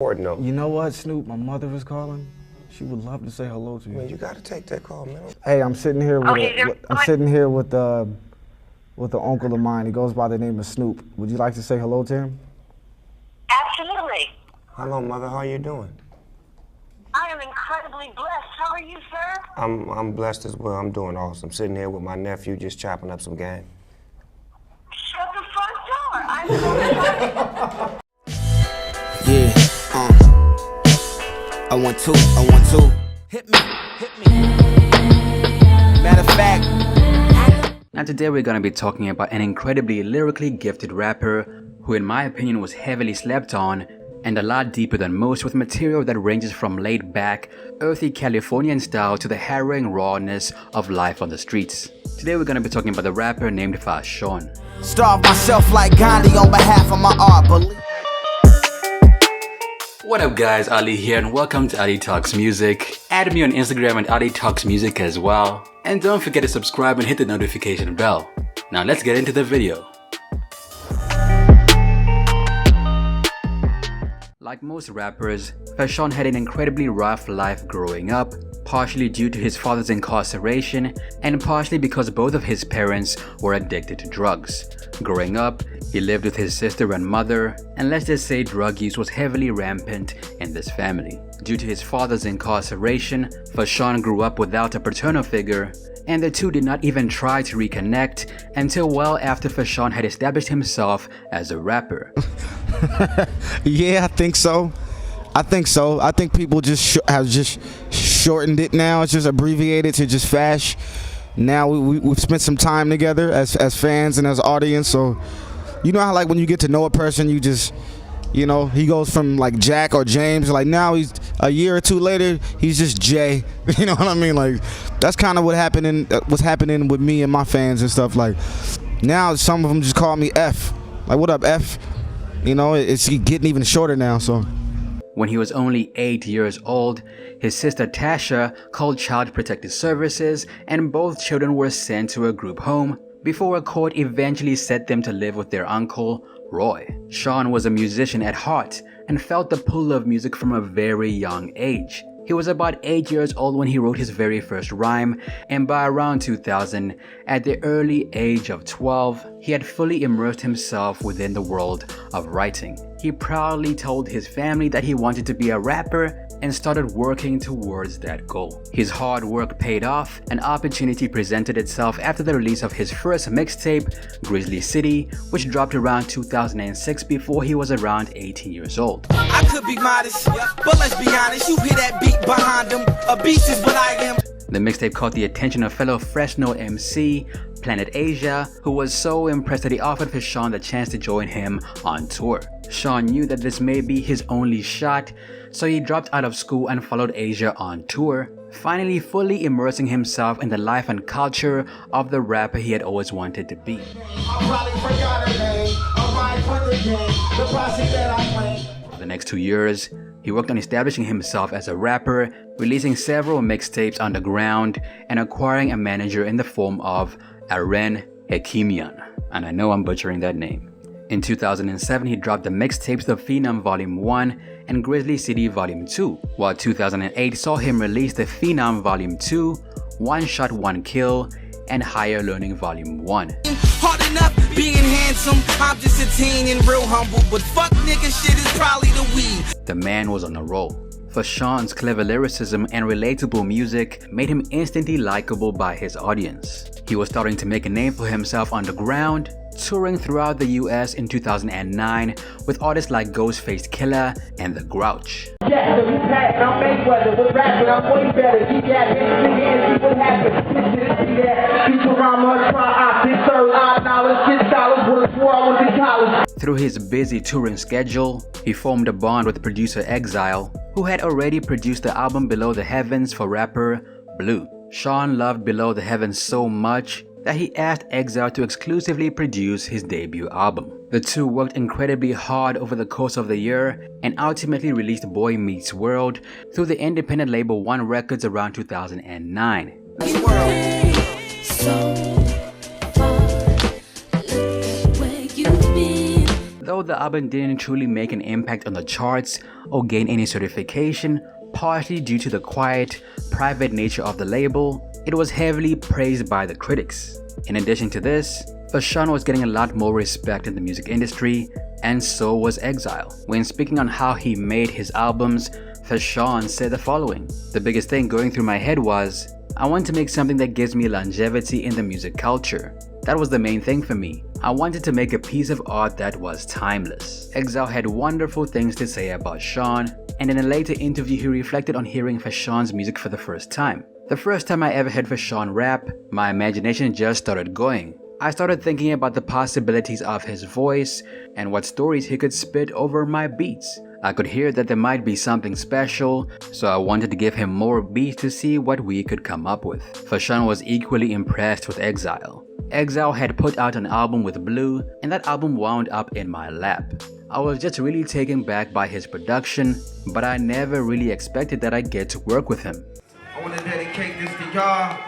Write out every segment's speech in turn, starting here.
No. You know what, Snoop? My mother is calling. She would love to say hello to you. Man, you gotta take that call, man. Hey, I'm sitting here with an uncle of mine. He goes by the name of Snoop. Would you like to say hello to him? Absolutely. Hello, mother. How you doing? I am incredibly blessed. How are you, sir? I'm blessed as well. I'm doing awesome. Sitting here with my nephew, just chopping up some game. Shut the front door. I'm so sorry. Yeah, I want to. Hit me. Matter of fact. Now today we're gonna be talking about an incredibly lyrically gifted rapper who in my opinion was heavily slept on and a lot deeper than most, with material that ranges from laid back, earthy Californian style to the harrowing rawness of life on the streets. Today we're gonna be talking about the rapper named Fashawn. Starve myself like Gandhi on behalf of my art. What up guys, Ali here and welcome to Ali Talks Music. Add me on Instagram at Ali Talks Music as well. And don't forget to subscribe and hit the notification bell. Now let's get into the video. Like most rappers, Fashawn had an incredibly rough life growing up, partially due to his father's incarceration and partially because both of his parents were addicted to drugs. Growing up, he lived with his sister and mother, and let's just say drug use was heavily rampant in this family. Due to his father's incarceration, Fashawn grew up without a paternal figure, and the two did not even try to reconnect until well after Fashawn had established himself as a rapper. Yeah, I think so. I think people have just shortened it now. It's just abbreviated to just Fash. Now we've spent some time together as fans and as audience, so you know how like when you get to know a person, you just, you know, he goes from like Jack or James, like now he's a year or two later, he's just Jay. You know what I mean? Like that's kind of what's happening with me and my fans and stuff. Like now some of them just call me F. Like what up, F? You know, it's getting even shorter now. So when he was only 8 years old, his sister Tasha called Child Protective Services and both children were sent to a group home before a court eventually set them to live with their uncle, Roy. Sean was a musician at heart and felt the pull of music from a very young age. He was about 8 years old when he wrote his very first rhyme, and by around 2000, at the early age of 12, he had fully immersed himself within the world of writing. He proudly told his family that he wanted to be a rapper and started working towards that goal. His hard work paid off. An opportunity presented itself after the release of his first mixtape, Grizzly City, which dropped around 2006 before he was around 18 years old. I could be modest, but let's be honest, you hear that beat behind him. A beast is what I am. The mixtape caught the attention of fellow Fresno MC, Planet Asia, who was so impressed that he offered Fashawn the chance to join him on tour. Sean knew that this may be his only shot, so he dropped out of school and followed Asia on tour, finally fully immersing himself in the life and culture of the rapper he had always wanted to be. For the next 2 years, he worked on establishing himself as a rapper, releasing several mixtapes underground and acquiring a manager in the form of Aren Hekimian, and I know I'm butchering that name. In 2007, he dropped the mixtapes The Phenom Volume 1 and Grizzly City Volume 2, while 2008 saw him release The Phenom Volume 2, One Shot One Kill, and Higher Learning Volume 1. Hard enough being handsome, I'm just a teen and real humble, but fuck nigga shit is probably the weed. The man was on a roll. Fashawn's clever lyricism and relatable music made him instantly likable by his audience. He was starting to make a name for himself underground, touring throughout the US in 2009 with artists like Ghostface Killah and The Grouch. Through his busy touring schedule, he formed a bond with producer Exile, who had already produced the album Below the Heavens for rapper Blue. Sean loved Below the Heavens so much that he asked Exile to exclusively produce his debut album. The two worked incredibly hard over the course of the year and ultimately released Boy Meets World through the independent label One Records around 2009. Though Although the album didn't truly make an impact on the charts or gain any certification, partially due to the quiet, private nature of the label, it was heavily praised by the critics. In addition to this, Fashawn was getting a lot more respect in the music industry, and so was Exile. When speaking on how he made his albums, Fashawn said the following: "The biggest thing going through my head was, I want to make something that gives me longevity in the music culture. That was the main thing for me. I wanted to make a piece of art that was timeless." Exile had wonderful things to say about Sean, and in a later interview he reflected on hearing Fashawn's music for the first time. "The first time I ever heard Fashawn rap, my imagination just started going. I started thinking about the possibilities of his voice and what stories he could spit over my beats. I could hear that there might be something special, so I wanted to give him more beats to see what we could come up with." Fashawn was equally impressed with Exile. Exile had put out an album with Blue, and that album wound up in my lap. I was just really taken back by his production, but I never really expected that I'd get to work with him. I want to dedicate this to y'all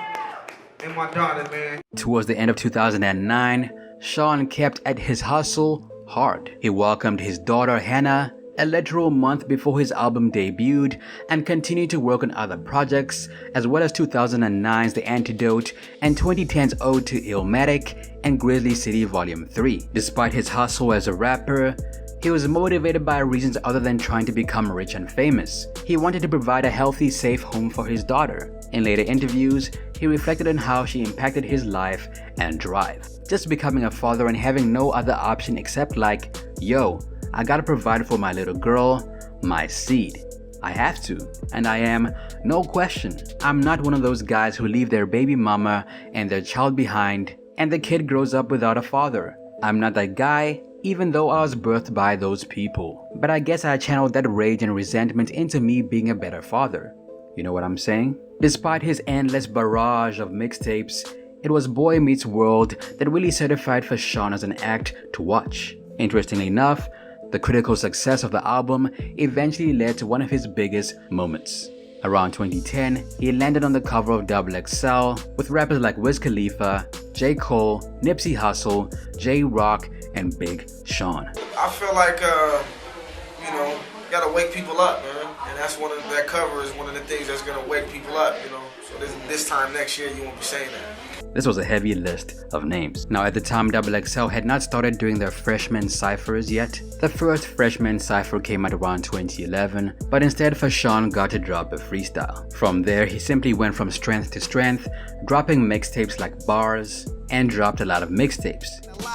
and my daughter, man. Towards the end of 2009, Sean kept at his hustle hard. He welcomed his daughter Hannah a literal month before his album debuted and continued to work on other projects, as well as 2009's The Antidote and 2010's Ode to Illmatic and Grizzly City Volume 3. Despite his hustle as a rapper, he was motivated by reasons other than trying to become rich and famous. He wanted to provide a healthy, safe home for his daughter. In later interviews, he reflected on how she impacted his life and drive. Just becoming a father and having no other option except like, yo, I gotta provide for my little girl, my seed. I have to, and I am, no question. I'm not one of those guys who leave their baby mama and their child behind and the kid grows up without a father. I'm not that guy, even though I was birthed by those people. But I guess I channeled that rage and resentment into me being a better father. You know what I'm saying? Despite his endless barrage of mixtapes, it was Boy Meets World that really certified Fashawn as an act to watch. Interestingly enough, the critical success of the album eventually led to one of his biggest moments. Around 2010, he landed on the cover of XXL with rappers like Wiz Khalifa, J. Cole, Nipsey Hussle, J-Rock, and Big Sean. I feel like, you gotta wake people up, man. And that's that cover is one of the things that's gonna wake people up, So this time next year, you won't be saying that. This was a heavy list of names. Now at the time, XXL had not started doing their freshman cyphers yet. The first freshman cypher came out around 2011, but instead Fashawn got to drop a freestyle. From there, he simply went from strength to strength, dropping mixtapes like Bars, and dropped a lot of mixtapes.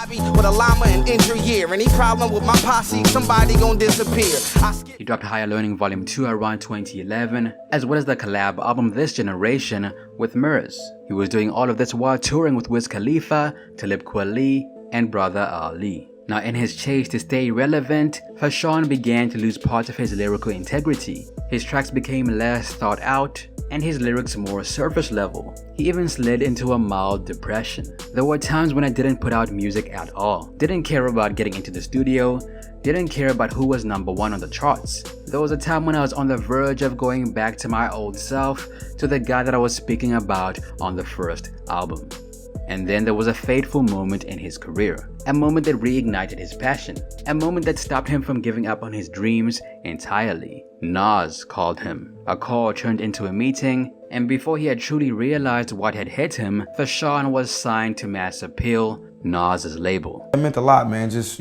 With a llama and injury year. Any problem with my posse, somebody gon' disappear. He dropped Higher Learning Volume 2 around 2011, as well as the collab album This Generation with Murs. He was doing all of this while touring with Wiz Khalifa, Talib Kweli, and Brother Ali. Now in his chase to stay relevant, Fashawn began to lose parts of his lyrical integrity. His tracks became less thought out, and his lyrics more surface level. He even slid into a mild depression. There were times when I didn't put out music at all, didn't care about getting into the studio, didn't care about who was #1 on the charts. There was a time when I was on the verge of going back to my old self, to the guy that I was speaking about on the first album. And then there was a fateful moment in his career, a moment that reignited his passion, a moment that stopped him from giving up on his dreams entirely. Nas called him. A call turned into a meeting, and before he had truly realized what had hit him, Fashawn was signed to Mass Appeal, Nas's label. It meant a lot, man, just,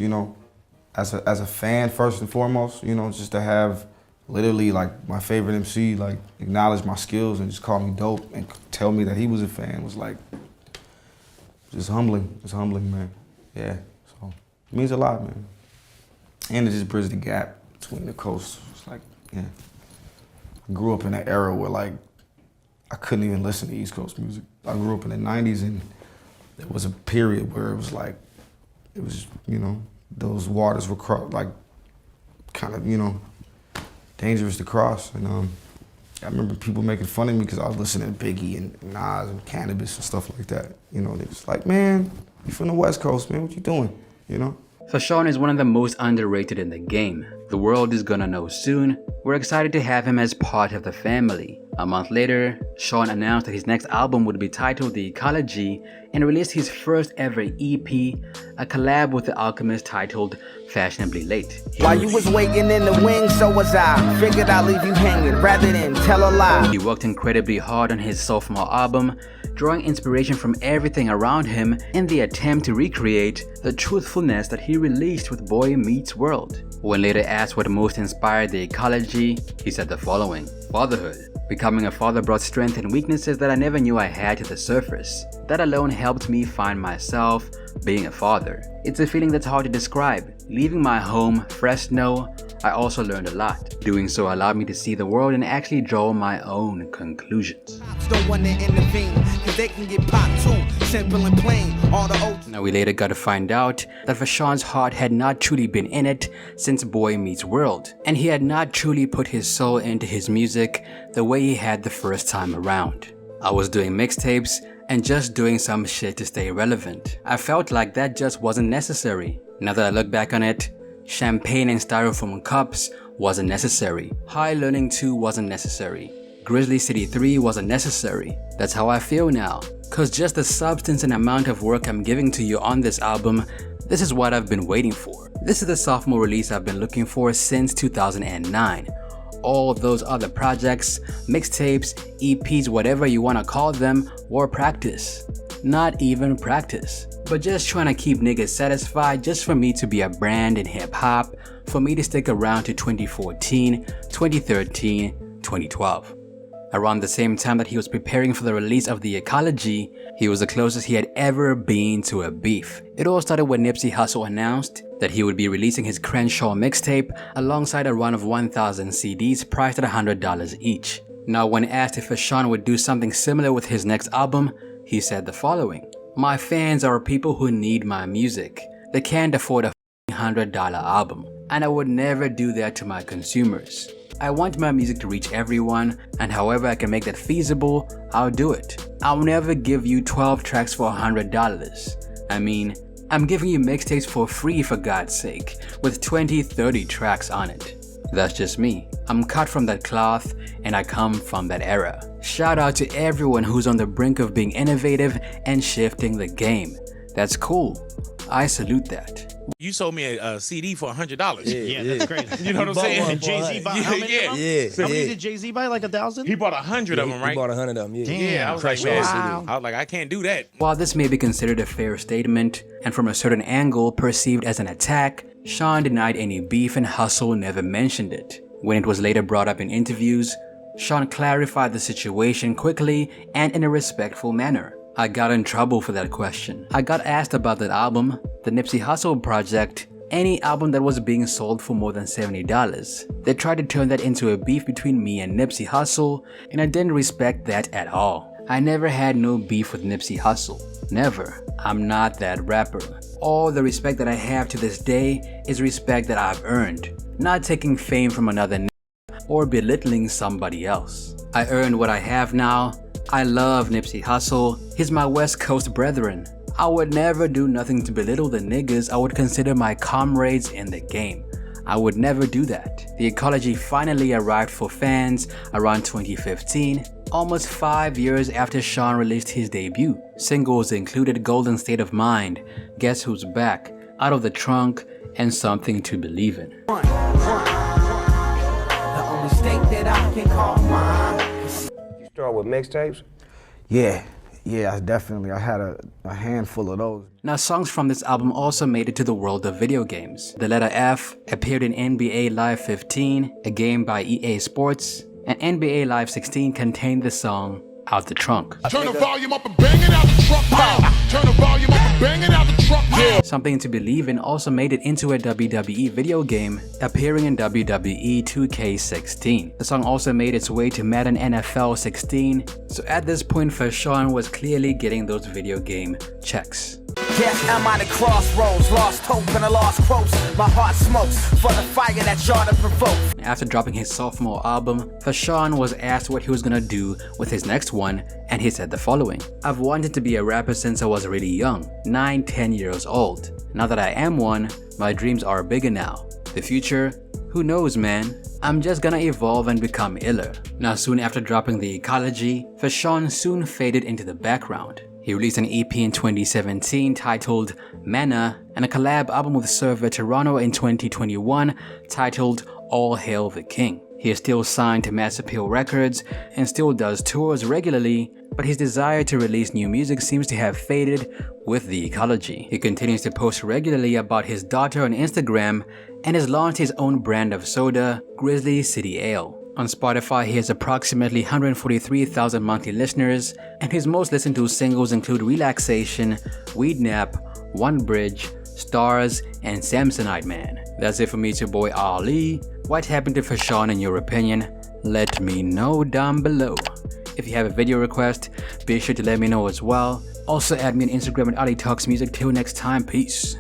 as a fan first and foremost, just to have literally like my favorite MC like acknowledge my skills and just call me dope and tell me that he was a fan was like, it's humbling. It's humbling, man. Yeah, so it means a lot, man. And it just bridged the gap between the coasts. It's like, yeah. I grew up in an era where like, I couldn't even listen to East Coast music. I grew up in the 90s and there was a period where it was like, those waters were kind of, dangerous to cross. And I remember people making fun of me because I was listening to Biggie and Nas and Cannabis and stuff like that. They was like, man, you from the West Coast, man, what you doing, Fashawn is one of the most underrated in the game. The world is gonna know soon. We're excited to have him as part of the family. A month later, Fashawn announced that his next album would be titled The Ecology and released his first ever EP, a collab with The Alchemist titled Fashionably Late. While you was waiting in the wings, so was I. Figured I'd leave you hanging rather than tell a lie. He worked incredibly hard on his sophomore album, drawing inspiration from everything around him in the attempt to recreate the truthfulness that he released with Boy Meets World. When later asked what most inspired The Ecology, he said the following: fatherhood. Becoming a father brought strength and weaknesses that I never knew I had to the surface. That alone helped me find myself being a father. It's a feeling that's hard to describe. Leaving my home, Fresno, I also learned a lot. Doing so allowed me to see the world and actually draw my own conclusions. Don't want to intervene, cause they can get popped too. Simple and plain, all the old. Now we later got to find out that Fashawn's heart had not truly been in it since Boy Meets World, and he had not truly put his soul into his music the way he had the first time around. I was doing mixtapes and just doing some shit to stay relevant. I felt like that just wasn't necessary. Now that I look back on it, champagne and styrofoam cups wasn't necessary. High Learning 2 wasn't necessary. Grizzly City 3 wasn't necessary. That's how I feel now. Cause just the substance and amount of work I'm giving to you on this album, this is what I've been waiting for. This is the sophomore release I've been looking for since 2009. All those other projects, mixtapes, EPs, whatever you wanna call them, were practice. Not even practice, but just trying to keep niggas satisfied just for me to be a brand in hip hop, for me to stick around to 2014, 2013, 2012. Around the same time that he was preparing for the release of The Ecology, he was the closest he had ever been to a beef. It all started when Nipsey Hussle announced that he would be releasing his Crenshaw mixtape alongside a run of 1,000 CDs priced at $100 each. Now when asked if Fashawn would do something similar with his next album, he said the following: "My fans are people who need my music. They can't afford a $100 album, and I would never do that to my consumers. I want my music to reach everyone, and however I can make that feasible, I'll do it. I'll never give you 12 tracks for $100. I mean, I'm giving you mixtapes for free for God's sake, with 20-30 tracks on it. That's just me. I'm cut from that cloth, and I come from that era." Shout out to everyone who's on the brink of being innovative and shifting the game. That's cool. I salute that. You sold me a CD for $100. Yeah, that's crazy. You know what I'm saying? And Jay-Z bought how many of them? How many did Jay-Z buy? Like 1,000? He bought 100 of them, right? He bought 100 of them, yeah. Yeah, I was like, man, I was like, I can't do that. While this may be considered a fair statement, and from a certain angle perceived as an attack, Sean denied any beef and Hussle never mentioned it. When it was later brought up in interviews, Sean clarified the situation quickly and in a respectful manner. I got in trouble for that question. I got asked about that album, the Nipsey Hussle project, any album that was being sold for more than $70. They tried to turn that into a beef between me and Nipsey Hussle, and I didn't respect that at all. I never had no beef with Nipsey Hussle. Never. I'm not that rapper. All the respect that I have to this day is respect that I've earned, not taking fame from another nigga or belittling somebody else. I earned what I have now. I love Nipsey Hussle. He's my West Coast brethren. I would never do nothing to belittle the niggas I would consider my comrades in the game. I would never do that. The Ecology finally arrived for fans around 2015, almost 5 years after Sean released his debut. Singles included Golden State of Mind, Guess Who's Back, Out of the Trunk, and Something to Believe In. The only state that I can call mine. You start with mixtapes? Yeah, definitely. I had a handful of those. Now, songs from this album also made it to the world of video games. The letter F appeared in NBA Live 15, a game by EA Sports, and NBA Live 16 contained the song Out the Trunk. Turn the volume up and bang it out the truck now. Turn the volume up and bang it out the truck now. Something to Believe In also made it into a WWE video game, appearing in WWE 2K16. The song also made its way to Madden NFL 16, so at this point Fashawn was clearly getting those video game checks. Yes, I'm at a crossroads, lost hope and a lost quotes. My heart smokes for the fire that y'all to provoke. After dropping his sophomore album, Fashawn was asked what he was gonna do with his next one, and he said the following: "I've wanted to be a rapper since I was really young, 9-10 years old. Now that I am one, my dreams are bigger now. The future, Who knows, man? I'm just gonna evolve and become iller. Now, soon after dropping the Ecology, Fashawn soon faded into the background. He released an EP in 2017 titled Mana and a collab album with Sir Veterano in 2021 titled All Hail the King. He is still signed to Mass Appeal Records and still does tours regularly, but his desire to release new music seems to have faded with the Ecology. He continues to post regularly about his daughter on Instagram and has launched his own brand of soda, Grizzly City Ale. On Spotify, he has approximately 143,000 monthly listeners, and his most listened to singles include Relaxation, Weed Nap, One Bridge, Stars, and Samsonite Man. That's it for me, it's your boy Ali. What happened to Fashawn in your opinion? Let me know down below. If you have a video request, be sure to let me know as well. Also add me on Instagram at Ali Talks Music. Till next time, peace.